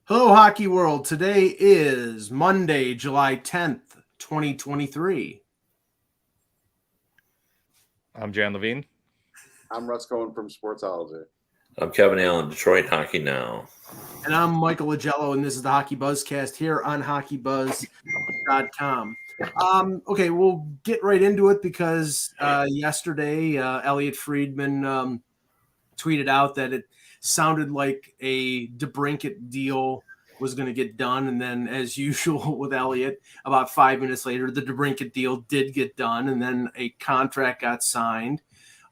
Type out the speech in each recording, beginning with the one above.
Hello, Hockey World. Today is Monday, July 10th, 2023. I'm Jan Levine. I'm Russ Cohen from Sportsology. I'm Kevin Allen, Detroit Hockey Now. And I'm Michael Agello, and this is the HockeyBuzzcast here on HockeyBuzz.com. Okay, we'll get right into it because yesterday Elliot Friedman tweeted out that it sounded like a DeBrincat deal was going to get done. And then, as usual with Elliott, about 5 minutes later, the DeBrincat deal did get done, and then a contract got signed.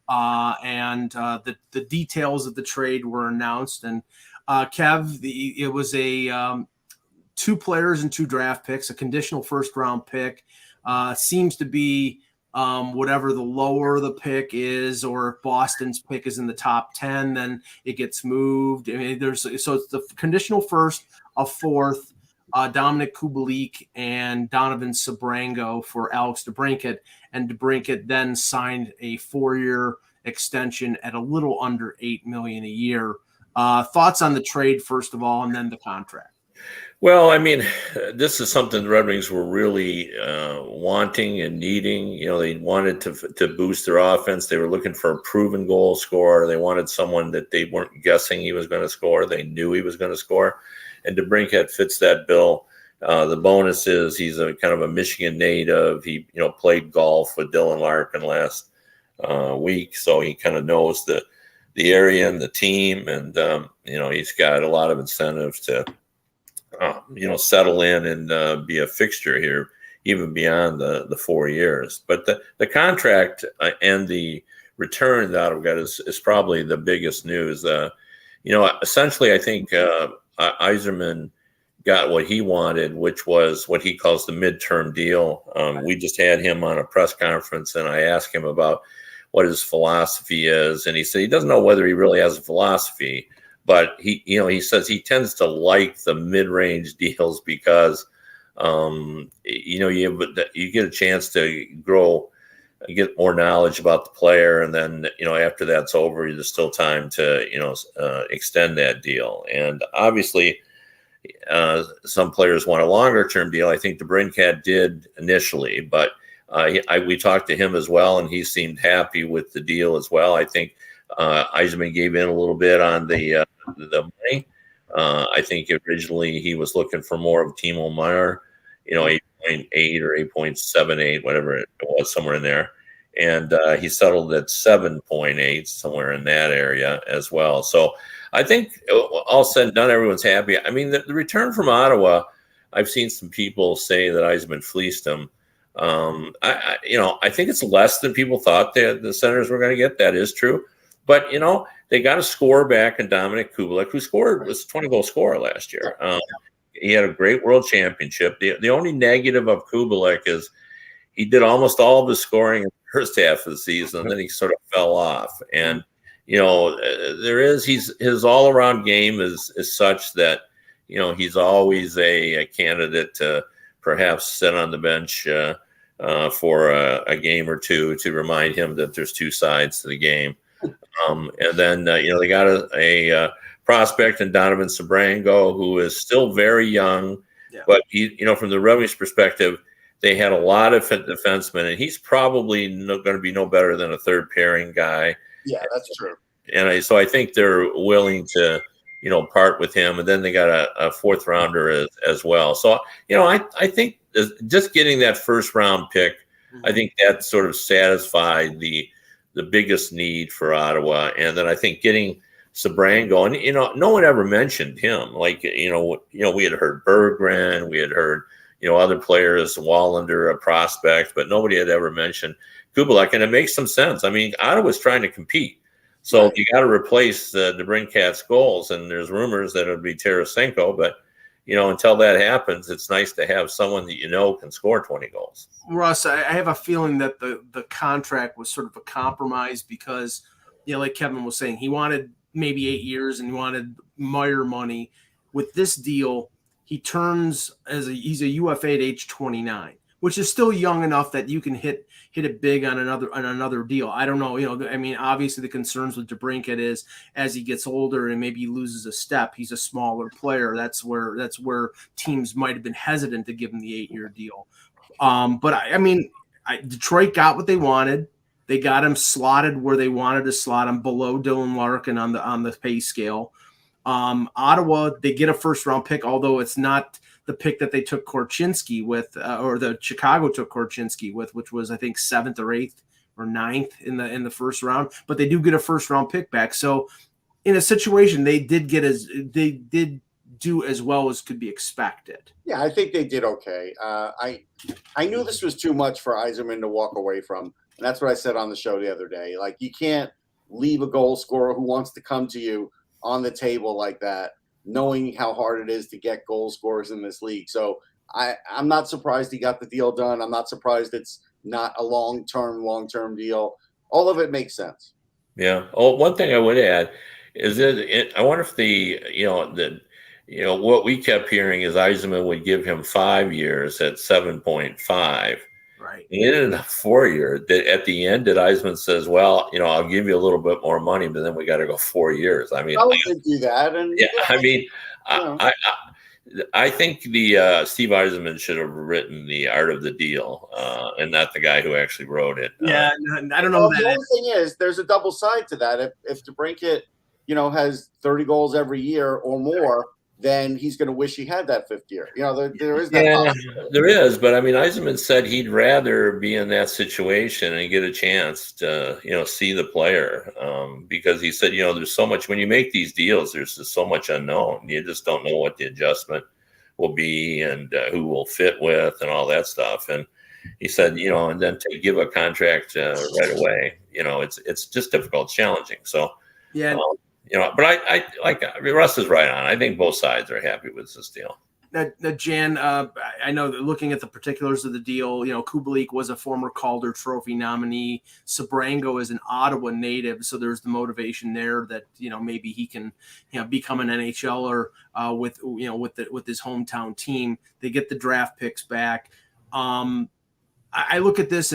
The details of the trade were announced. And Kev, it was a 2 players and 2 draft picks, a conditional first-round pick. Seems to be whatever the lower the pick is, or if Boston's pick is in the top 10, then it gets moved. I mean, so it's the conditional first, a fourth, Dominic Kubalik and Donovan Sabrango for Alex DeBrincat, and DeBrincat then signed a 4-year extension at a little under $8 million a year. Thoughts on the trade, first of all, and then the contract? Well, I mean, this is something the Red Wings were really wanting and needing. You know, they wanted to boost their offense. They were looking for a proven goal scorer. They wanted someone that they weren't guessing he was going to score. They knew he was going to score. And DeBrincat fits that bill. The bonus is he's a kind of a Michigan native. He, played golf with Dylan Larkin last week, so he kind of knows the area and the team. And, he's got a lot of incentive to settle in and be a fixture here, even beyond the 4 years. But the contract and the return that Ottawa got is probably the biggest news. Essentially, I think Yzerman got what he wanted, which was what he calls the midterm deal. We just had him on a press conference, and I asked him about what his philosophy is, and he said he doesn't know whether he really has a philosophy. But he says he tends to like the mid-range deals because, you get a chance to grow, get more knowledge about the player. And then, after that's over, there's still time to, extend that deal. And obviously, some players want a longer-term deal. I think DeBrincat did initially, but we talked to him as well, and he seemed happy with the deal as well. I think Yzerman gave in a little bit on the money. I think originally he was looking for more of Timo Meier, 8.8 or 8.78, whatever it was, somewhere in there. And he settled at 7.8, somewhere in that area as well. So I think all said and done, everyone's happy. I mean, the return from Ottawa, I've seen some people say that Yzerman fleeced him. I think it's less than people thought the Senators were going to get. That is true. But, they got a score back in Dominic Kubalik, who was a 20-goal scorer last year. He had a great world championship. The only negative of Kubalik is he did almost all of his scoring in the first half of the season, and then he sort of fell off. And, his all-around game is such that, he's always a candidate to perhaps sit on the bench for a game or two to remind him that there's two sides to the game. And then, they got a prospect in Donovan Sabrango, who is still very young, but he, from the Red Wings perspective, they had a lot of defensemen, and he's probably going to be no better than a third pairing guy. Yeah, that's true. And so I think they're willing to, part with him. And then they got a fourth rounder as well. So, I think just getting that first round pick, I think that sort of satisfied the biggest need for Ottawa. And then I think getting Sabrango, and no one ever mentioned him. Like, we had heard Berggren, we had heard, other players, Wallander, a prospect, but nobody had ever mentioned Kubalik, and it makes some sense. I mean, Ottawa's trying to compete. So you got to replace the DeBrincat's goals, and there's rumors that it'll be Tarasenko, but until that happens, it's nice to have someone that can score 20 goals. Russ, I have a feeling that the contract was sort of a compromise because, like Kevin was saying, he wanted maybe 8 years and he wanted Meier money. With this deal, he turns he's a UFA at age 29. which is still young enough that you can hit it big on another deal. I don't know. I mean, obviously the concerns with DeBrincat is as he gets older and maybe he loses a step, he's a smaller player. That's where teams might have been hesitant to give him the 8-year deal. But I mean, Detroit got what they wanted. They got him slotted where they wanted to slot him, below Dylan Larkin on the pay scale. Ottawa, they get a first-round pick, although it's not the pick that they took Korchinski with, or the Chicago took Korchinski with, which was I think 7th or 8th or 9th in the first round. But they do get a first-round pick back. So in a situation, they did do as well as could be expected. Yeah, I think they did okay. I knew this was too much for Yzerman to walk away from, and that's what I said on the show the other day. Like, you can't leave a goal scorer who wants to come to you on the table like that, knowing how hard it is to get goal scorers in this league. So I'm not surprised he got the deal done. I'm not surprised it's not a long-term deal. All of it makes sense. Yeah. Oh, one thing I would add is that I wonder if what we kept hearing is Yzerman would give him 5 years at 7.5. Right. And it ended up 4 years. At the end, that Yzerman says, "Well, I'll give you a little bit more money, but then we got to go 4 years." I mean, I would do that. And yeah, I mean, I think the Steve Yzerman should have written The Art of the Deal, and not the guy who actually wrote it. Yeah, I don't know. The only thing is, there's a double side to that. If DeBrincat, has 30 goals every year or more, then he's going to wish he had that 5th year. There is that. Yeah, there is. But I mean, Yzerman said he'd rather be in that situation and get a chance to, see the player, because he said, there's so much when you make these deals. There's just so much unknown. You just don't know what the adjustment will be and who will fit with and all that stuff. And he said, and then to give a contract right away, it's just difficult, challenging. So yeah. But I Russ is right on. I think both sides are happy with this deal. Now, Jan, I know that looking at the particulars of the deal, Kubalik was a former Calder Trophy nominee. Sabrango is an Ottawa native, so there's the motivation there that maybe he can become an NHLer with his hometown team. They get the draft picks back. I look at this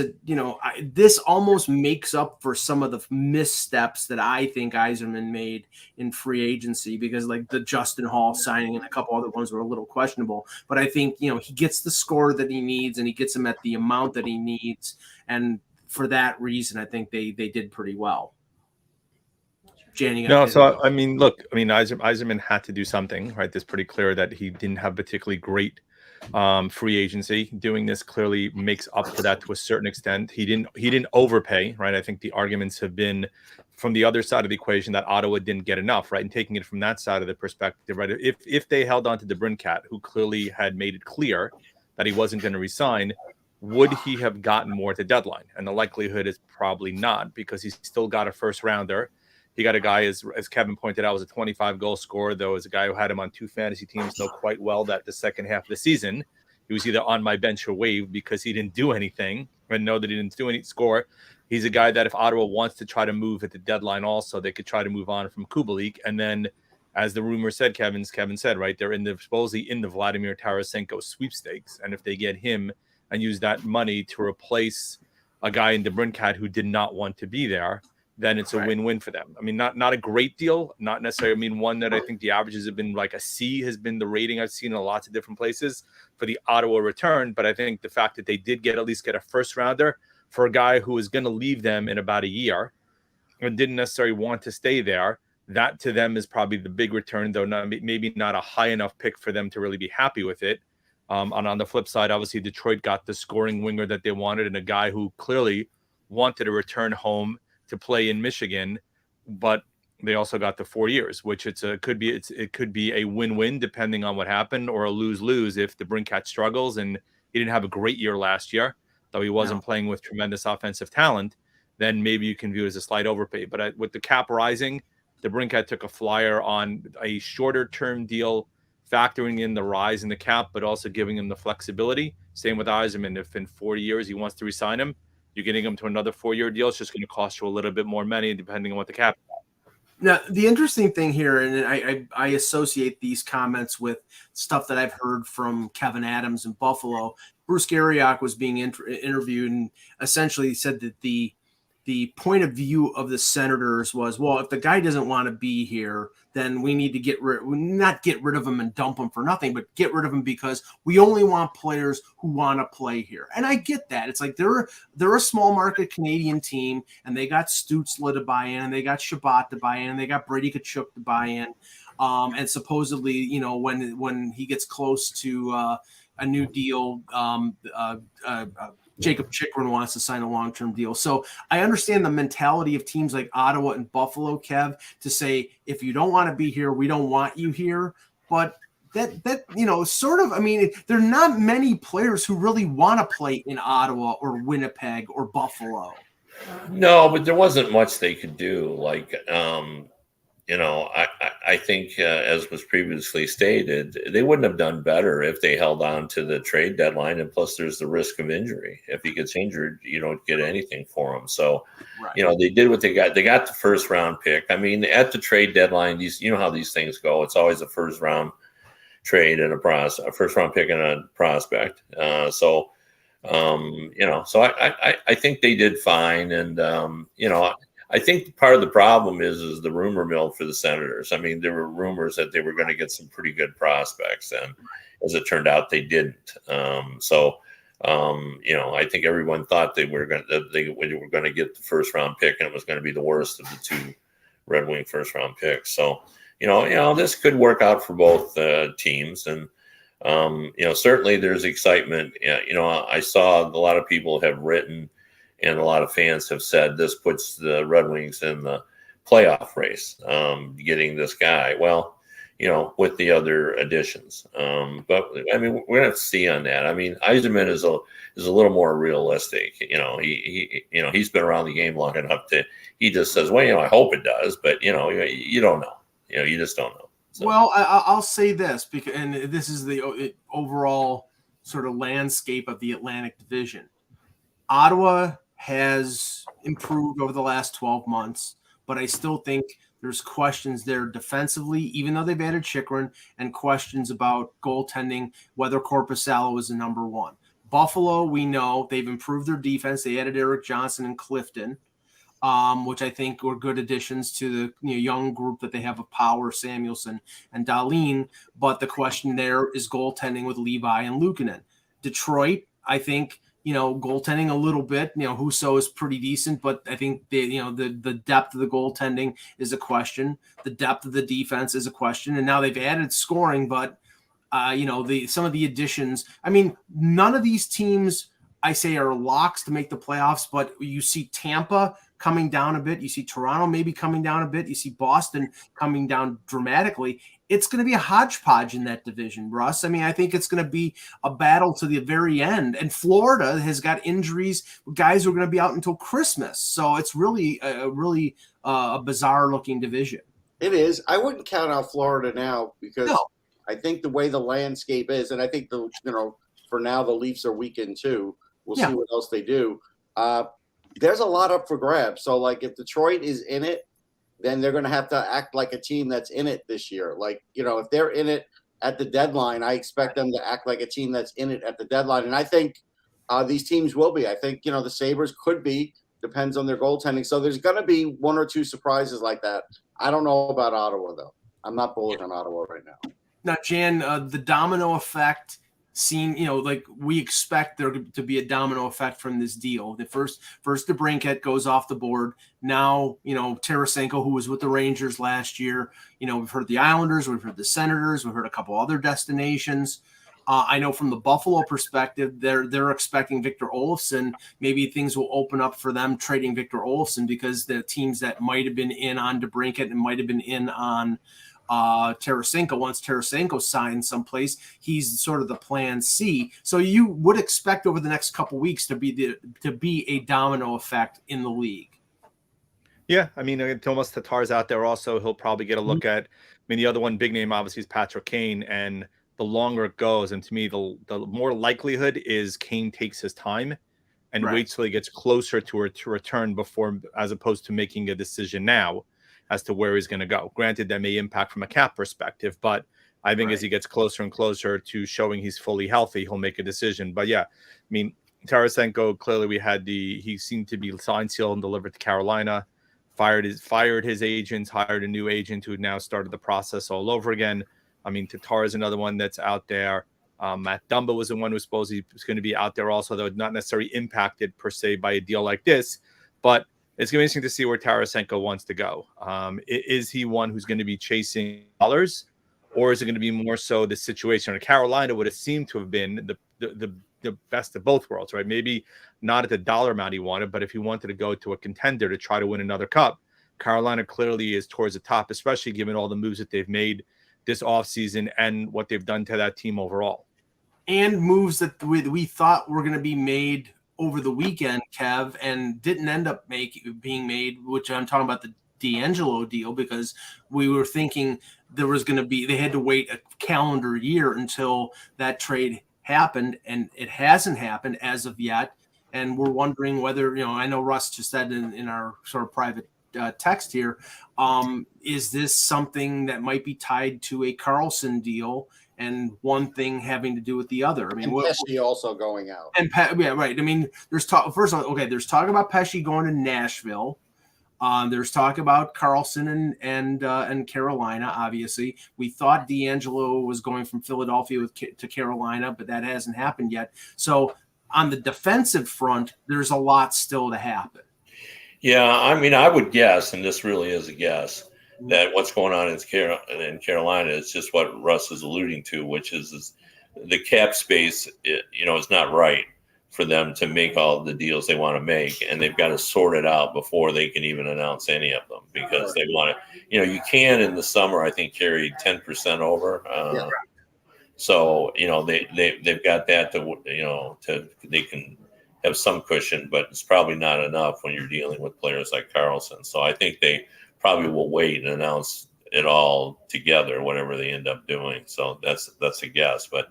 this almost makes up for some of the missteps that I think Yzerman made in free agency, because like the Justin Hall signing and a couple other ones were a little questionable. But I think, he gets the score that he needs and he gets him at the amount that he needs. And for that reason, I think they did pretty well. Jan, Yzerman had to do something, right? It's pretty clear that he didn't have particularly great free agency. Doing this clearly makes up for that to a certain extent. He didn't overpay, right? I think the arguments have been from the other side of the equation that Ottawa didn't get enough, right? And taking it from that side of the perspective, right? If they held on to DeBrincat, who clearly had made it clear that he wasn't going to resign, would he have gotten more at the deadline? And the likelihood is probably not, because he's still got a first rounder. He got a guy, as Kevin pointed out, was a 25-goal scorer, though, as a guy who had him on 2 fantasy teams, know quite well that the second half of the season, he was either on my bench or waived because he didn't do anything, and know that he didn't do any score. He's a guy that if Ottawa wants to try to move at the deadline also, they could try to move on from Kubalik. And then, as the rumor said, Kevin said, right, they're supposedly in the Vladimir Tarasenko sweepstakes. And if they get him and use that money to replace a guy in DeBrincat who did not want to be there, then it's a win-win for them. I mean, not a great deal, not necessarily. I mean, one that I think the averages have been like a C has been the rating I've seen in lots of different places for the Ottawa return. But I think the fact that they did at least get a first rounder for a guy who was going to leave them in about a year and didn't necessarily want to stay there, that to them is probably the big return, though maybe not a high enough pick for them to really be happy with it. And on the flip side, obviously Detroit got the scoring winger that they wanted and a guy who clearly wanted to return home to play in Michigan, but they also got the 4 years, which it could be a win-win depending on what happened, or a lose-lose if the DeBrincat struggles and he didn't have a great year last year, though he wasn't playing with tremendous offensive talent. Then maybe you can view it as a slight overpay. But with the cap rising, DeBrincat took a flyer on a shorter-term deal, factoring in the rise in the cap, but also giving him the flexibility. Same with Yzerman. If in 4 years he wants to re-sign him, you're getting him to another 4-year deal. It's just going to cost you a little bit more money depending on what the cap is. Now, the interesting thing here, and I associate these comments with stuff that I've heard from Kevin Adams in Buffalo. Bruce Garriock was being interviewed and essentially said that the point of view of the Senators was, well, if the guy doesn't want to be here, then we need to not get rid of him and dump him for nothing, but get rid of him because we only want players who want to play here. And I get that. It's like they're a small market Canadian team, and they got Stützle to buy in, and they got Shabbat to buy in, and they got Brady Tkachuk to buy in. And supposedly, when he gets close to a new deal, Jacob Chikrin wants to sign a long-term deal. So I understand the mentality of teams like Ottawa and Buffalo, Kev, to say, if you don't want to be here, we don't want you here. But that sort of, I mean, there are not many players who really want to play in Ottawa or Winnipeg or Buffalo. No, but there wasn't much they could do. Like, I think, as was previously stated, they wouldn't have done better if they held on to the trade deadline. And plus, there's the risk of injury. If he gets injured, you don't get anything for him. So, right. They did what they got. They got the first round pick. I mean, at the trade deadline, how these things go. It's always a first round trade and a first round pick and a prospect. So I think they did fine. And, I think part of the problem is the rumor mill for the Senators. I mean, there were rumors that they were going to get some pretty good prospects, and as it turned out, they didn't. I think everyone thought they were going to get the first round pick, and it was going to be the worst of the two Red Wing first round picks. So, this could work out for both teams, and certainly there's excitement. I saw a lot of people have written. And a lot of fans have said this puts the Red Wings in the playoff race, getting this guy. Well, with the other additions. But I mean, we're gonna have to see on that. I mean, Yzerman is a little more realistic. He's been around the game long enough he just says, well, I hope it does, but you don't know. You just don't know. So. Well, I'll say this and this is the overall sort of landscape of the Atlantic Division. Ottawa has improved over the last 12 months, but I still think there's questions there defensively, even though they've added Chikrin, and questions about goaltending, whether Korpisalo is the number one. Buffalo, we know they've improved their defense. They added Eric Johnson and Clifton, which I think were good additions to the young group that they have of Power, Samuelson, and Dahlin. But the question there is goaltending with Levi and Luukkonen. Detroit, I think, goaltending a little bit. Husso is pretty decent, but I think the depth of the goaltending is a question. The depth of the defense is a question, and now they've added scoring, but some of the additions. I mean, none of these teams I say are locks to make the playoffs, but you see Tampa coming down a bit. You see Toronto maybe coming down a bit. You see Boston coming down dramatically. It's going to be a hodgepodge in that division, Russ. I mean, I think it's going to be a battle to the very end. And Florida has got injuries. Guys are going to be out until Christmas. So it's really a bizarre-looking division. It is. I wouldn't count out Florida now because I think the way the landscape is, and I think for now the Leafs are weakened too. We'll see what else they do. There's a lot up for grabs. So, like, if Detroit is in it, then they're going to have to act like a team that's in it this year. Like, if they're in it at the deadline, I expect them to act like a team that's in it at the deadline. And I think these teams will be. I think, the Sabres could be, depends on their goaltending. So there's going to be one or two surprises like that. I don't know about Ottawa, though. I'm not bullish on Ottawa right now. Now, Jan, the domino effect we expect there to be a domino effect from this deal. The first DeBrincat goes off the board. Now, Tarasenko, who was with the Rangers last year, we've heard the Islanders, we've heard the Senators, we've heard a couple other destinations. I know from the Buffalo perspective, they're expecting Victor Olofsson. Maybe things will open up for them trading Victor Olofsson because the teams that might have been in on DeBrincat and might have been in on Tarasenko, once Tarasenko signs someplace, he's sort of the plan C. So you would expect over the next couple weeks to be a domino effect in the league. Yeah, I mean, Thomas Tatar's out there also. He'll probably get a look at. I mean, the other one, big name, obviously, is Patrick Kane, and the longer it goes, and to me, the more likelihood is Kane takes his time and waits till he gets closer to return before, as opposed to making a decision now. as to where he's going to go. Granted, that may impact from a cap perspective, but I think as he gets closer and closer to showing he's fully healthy, he'll make a decision. But yeah, I mean, Tarasenko, clearly he seemed to be signed, sealed, and delivered to Carolina, fired his agents, hired a new agent who now started the process all over again. I mean, Tatar is another one that's out there. Matt Dumba was the one who supposedly was going to be out there also, though not necessarily impacted per se by a deal like this. But it's going to be interesting to see where Tarasenko wants to go. Is he one who's going to be chasing dollars, or is it going to be more so the situation? Carolina would have seemed to have been the best of both worlds, right? Maybe not at the dollar amount he wanted, but if he wanted to go to a contender to try to win another cup, Carolina clearly is towards the top, especially given all the moves that they've made this offseason and what they've done to that team overall. And moves that we thought were going to be made over the weekend, Kev, and didn't end up being made, which I'm talking about the D'Angelo deal, because we were thinking they had to wait a calendar year until that trade happened, and it hasn't happened as of yet. And we're wondering whether, I know Russ just said in our sort of private text here, is this something that might be tied to a Karlsson deal, and one thing having to do with the other? I mean, Pesce also going out. And yeah, right. I mean, there's talk. First of all, okay, there's talk about Pesce going to Nashville. There's talk about Karlsson and Carolina. Obviously, we thought D'Angelo was going from Philadelphia to Carolina, but that hasn't happened yet. So on the defensive front, there's a lot still to happen. Yeah, I mean, I would guess, and this really is a guess, that what's going on in Carolina is just what Russ is alluding to, which is the cap space, is not right for them to make all the deals they want to make, and they've got to sort it out before they can even announce any of them, because they want to, you can in the summer, I think, carry 10% over. So, they've got that they can have some cushion, but it's probably not enough when you're dealing with players like Karlsson. So I think they probably will wait and announce it all together, whatever they end up doing. So that's a guess, but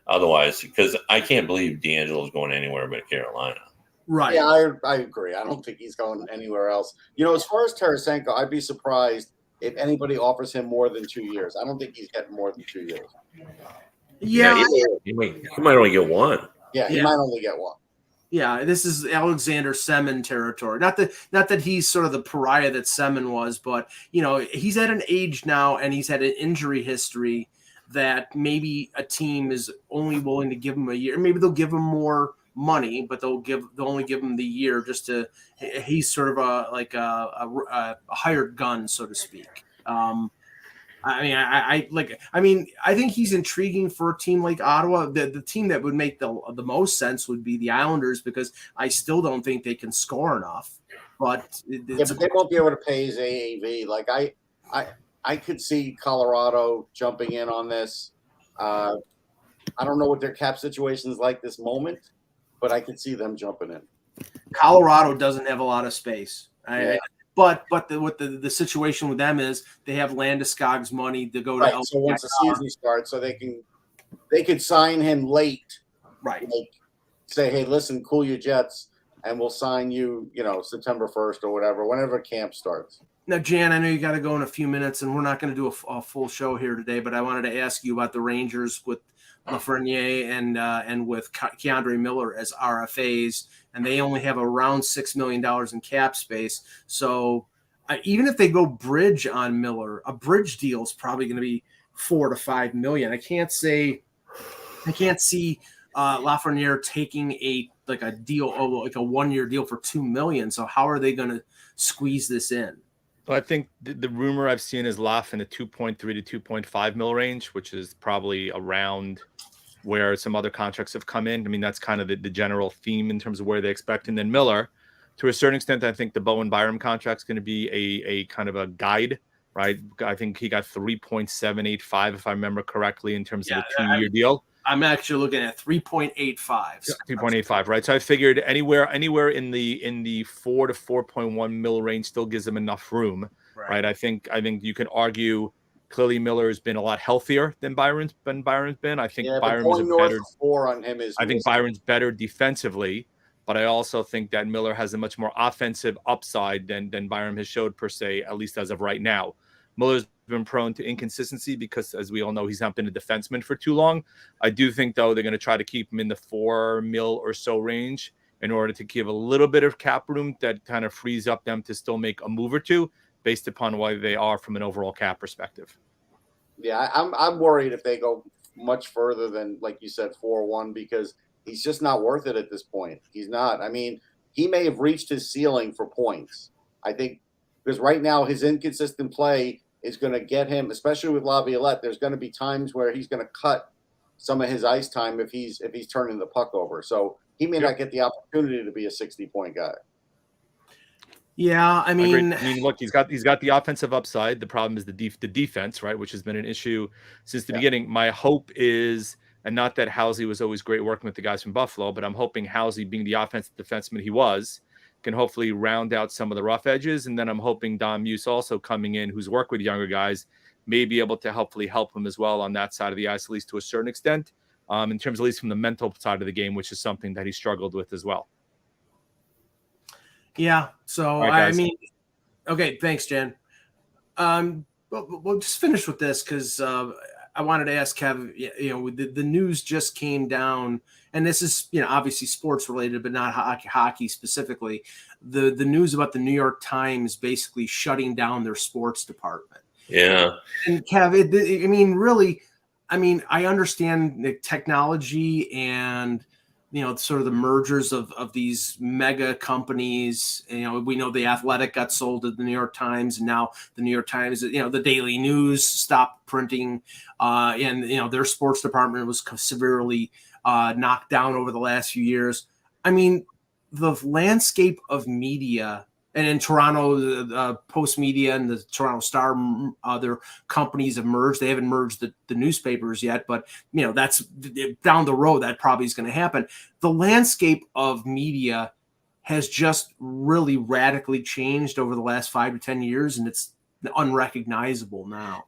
otherwise, because I can't believe D'Angelo is going anywhere but Carolina. Right. Yeah, I agree. I don't think he's going anywhere else. As far as Tarasenko, I'd be surprised if anybody offers him more than 2 years. I don't think he's getting more than 2 years. Yeah. He might only get one. Yeah, he might only get one. Yeah, this is Alexander Semin territory. Not that he's sort of the pariah that Semin was, but he's at an age now, and he's had an injury history that maybe a team is only willing to give him a year. Maybe they'll give him more money, but they'll only give him the year just to. He's sort of a hired gun, so to speak. I think he's intriguing for a team like Ottawa. The team that would make the most sense would be the Islanders, because I still don't think they can score enough. But but they won't be able to pay his AAV. Like I could see Colorado jumping in on this. I don't know what their cap situation is like this moment, but I could see them jumping in. Colorado doesn't have a lot of space. But the situation with them is they have Landeskog's money to go to. So once the season starts, so they could sign him late. Right. Like, say, hey, listen, cool your jets, and we'll sign you, September 1st or whatever, whenever camp starts. Now, Jan, I know you got to go in a few minutes, and we're not going to do a full show here today, but I wanted to ask you about the Rangers with Lafreniere and with Keandre Miller as RFAs, and they only have around $6 million in cap space. So even if they go bridge on Miller, a bridge deal is probably going to be $4 to $5 million. I can't see Lafreniere taking a deal, like a 1 year deal for $2 million. So how are they going to squeeze this in? Well, I think the rumor I've seen is Laf in the 2.3 to 2.5 mil range, which is probably around where some other contracts have come in. I mean, that's kind of the general theme in terms of where they expect. And then Miller, to a certain extent, I think the Bowen Byram contract is going to be a kind of a guide, right? I think he got 3.785, if I remember correctly, in terms of a 2 year deal. I'm actually looking at 3.85. 3.85, right? So I figured anywhere in the 4 to 4.1 mil range still gives them enough room, right? I think you can argue clearly Miller has been a lot healthier than Byron's been. I think Byron is better. 4 on him is. I think Byron's better defensively, but I also think that Miller has a much more offensive upside than Byram has showed per se, at least as of right now. Miller's been prone to inconsistency because, as we all know, he's not been a defenseman for too long. I do think, though, they're going to try to keep him in the $4 million or so range in order to give a little bit of cap room that kind of frees up them to still make a move or two based upon why they are from an overall cap perspective. Yeah, I'm worried if they go much further than, like you said, 4-1, because he's just not worth it at this point. He's not. I mean, he may have reached his ceiling for points. I think because right now his inconsistent play is going to get him, especially with Laviolette. There's going to be times where he's going to cut some of his ice time if he's turning the puck over. So he may not get the opportunity to be a 60-point guy. Yeah, I mean, look, he's got the offensive upside. The problem is the defense, right, which has been an issue since the beginning. My hope is, and not that Housey was always great working with the guys from Buffalo, but I'm hoping Housey, being the offensive defenseman he was, can hopefully round out some of the rough edges. And then I'm hoping Don Muse also coming in, who's worked with younger guys, may be able to hopefully help him as well on that side of the ice, at least to a certain extent, in terms at least from the mental side of the game, which is something that he struggled with as well. Yeah. So, right, I mean, okay. Thanks, Jen. We'll just finish with this because I wanted to ask Kev, the news just came down, and this is, obviously sports related, but not hockey specifically. The news about the New York Times basically shutting down their sports department. Yeah. And Kev, I understand the technology and, sort of the mergers of these mega companies. We know the Athletic got sold to the New York Times, and now the New York Times, the Daily News stopped printing, and their sports department was severely knocked down over the last few years. I mean, the landscape of media, and in Toronto, Post Media and the Toronto Star, other companies have merged. They haven't merged the newspapers yet, but that's down the road. That probably is going to happen. The landscape of media has just really radically changed over the last 5 to 10 years, and it's unrecognizable now.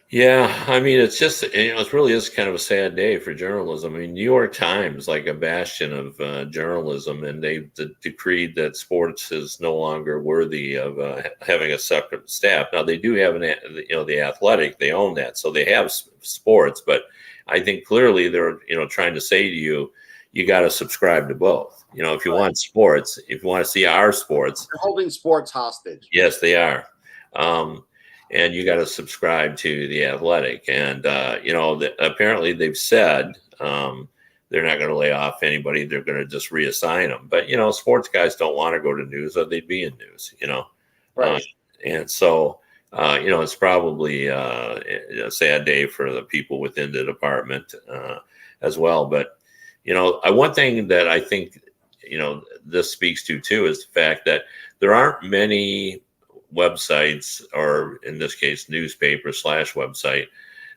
Yeah, I mean, it's just, it really is kind of a sad day for journalism. I mean, New York Times, like a bastion of journalism, and they've decreed that sports is no longer worthy of having a separate staff. Now, they do have the Athletic, they own that, so they have sports, but I think clearly they're, trying to say to you, you got to subscribe to both. If you want sports, if you want to see our sports. They're holding sports hostage. Yes, they are. And you got to subscribe to the Athletic. And, apparently they've said they're not going to lay off anybody. They're going to just reassign them. But, sports guys don't want to go to news, or they'd be in news, Right. And so, it's probably a sad day for the people within the department as well. But, one thing that I think, this speaks to, too, is the fact that there aren't many websites, or in this case newspaper / website,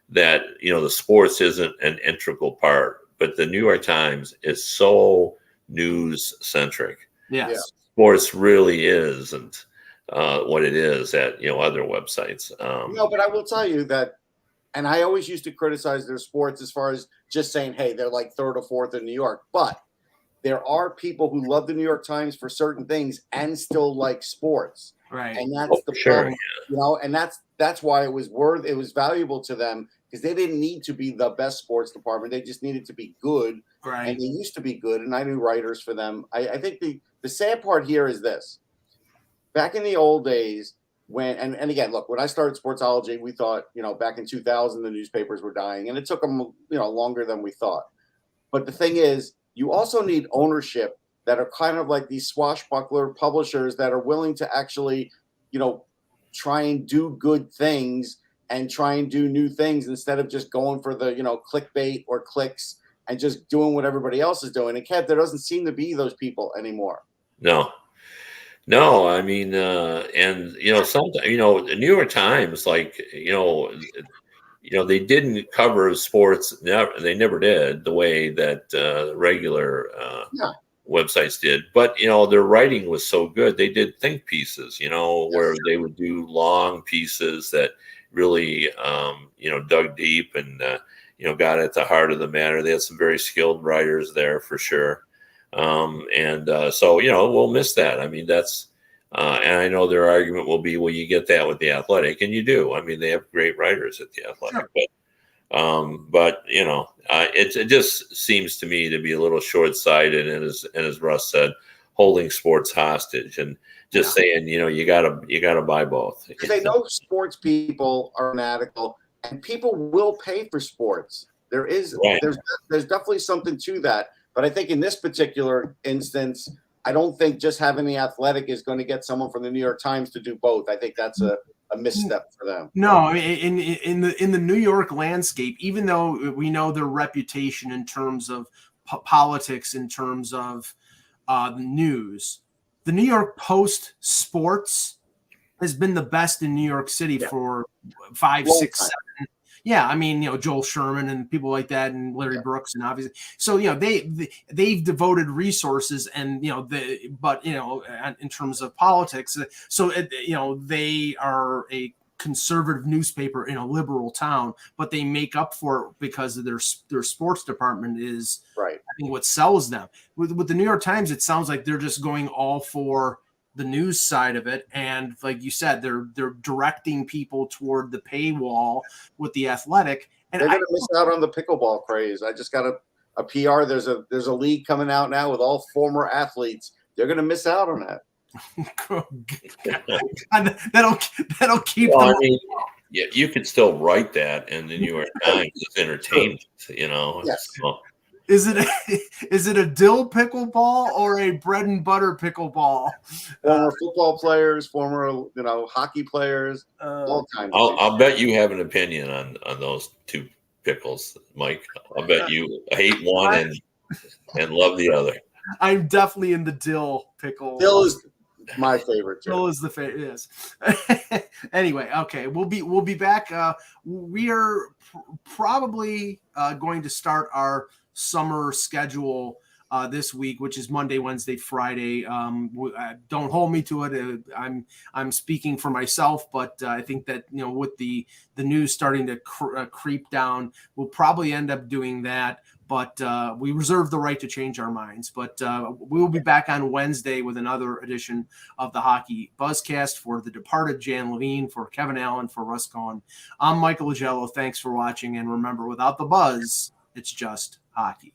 that the sports isn't an integral part, but the New York Times is so news centric. Yes. Yeah. Sports really isn't what it is at other websites. No, but I will tell you that, and I always used to criticize their sports as far as just saying, hey, they're like third or fourth in New York, but there are people who love the New York Times for certain things and still like sports. Right. And that's the problem, and that's why it was valuable to them, because they didn't need to be the best sports department. They just needed to be good. Right. And they used to be good. And I knew writers for them. I think the sad part here is this. Back in the old days, and again, look, when I started Sportsology, we thought, back in 2000, the newspapers were dying, and it took them, longer than we thought. But the thing is, you also need ownership that are kind of like these swashbuckler publishers that are willing to actually, try and do good things and try and do new things instead of just going for the, clickbait or clicks and just doing what everybody else is doing. And Kev, there doesn't seem to be those people anymore. No, I mean, and sometimes, the New York Times, like, they didn't cover sports. They never did the way that regular websites did. But their writing was so good. They did think pieces, where they would do long pieces that really, dug deep and got at the heart of the matter. They had some very skilled writers there for sure. So, we'll miss that. I mean, that's, and I know their argument will be, well, you get that with the Athletic, and you do. I mean, they have great writers at the Athletic, sure. but it just seems to me to be a little short-sighted, and as Russ said, holding sports hostage and just saying, you gotta buy both. Because they know sports people are fanatical, and people will pay for sports. There's definitely something to that. But I think in this particular instance, I don't think just having the Athletic is going to get someone from the New York Times to do both. I think that's a misstep for them. No, in the New York landscape, even though we know their reputation in terms of politics, in terms of the news, the New York Post sports has been the best in New York City for 5, 6, 7. Yeah, I mean, Joel Sherman and people like that, and Larry Brooks, and obviously, so they've devoted resources, and but in terms of politics, so they are a conservative newspaper in a liberal town, but they make up for it because of their sports department is I think what sells them. With the New York Times, it sounds like they're just going all for the news side of it, and like you said, they're directing people toward the paywall with the Athletic, and they're going to miss out on the pickleball craze. I just got a PR. There's a league coming out now with all former athletes. They're going to miss out on that. And that'll keep them. I mean, you could still write that in the New York Times as entertainment. Yes. So. Is it a dill pickleball or a bread and butter pickleball? Former football players, former hockey players, all kinds. I'll bet you have an opinion on those two pickles, Mike. I'll bet you hate one and love the other. I'm definitely in the dill pickle. Dill is my favorite too. Dill is the favorite. Yes. Anyway, okay, we'll be back. We are probably going to start our summer schedule this week, which is Monday, Wednesday, Friday. Don't hold me to it. I'm speaking for myself, but I think that with the news starting to creep down, we'll probably end up doing that. But we reserve the right to change our minds. But we'll be back on Wednesday with another edition of the Hockey Buzzcast. For the departed Jan Levine, for Kevin Allen, for Russ Cohen, I'm Michael Agello. Thanks for watching, and remember, without the buzz, it's just hockey.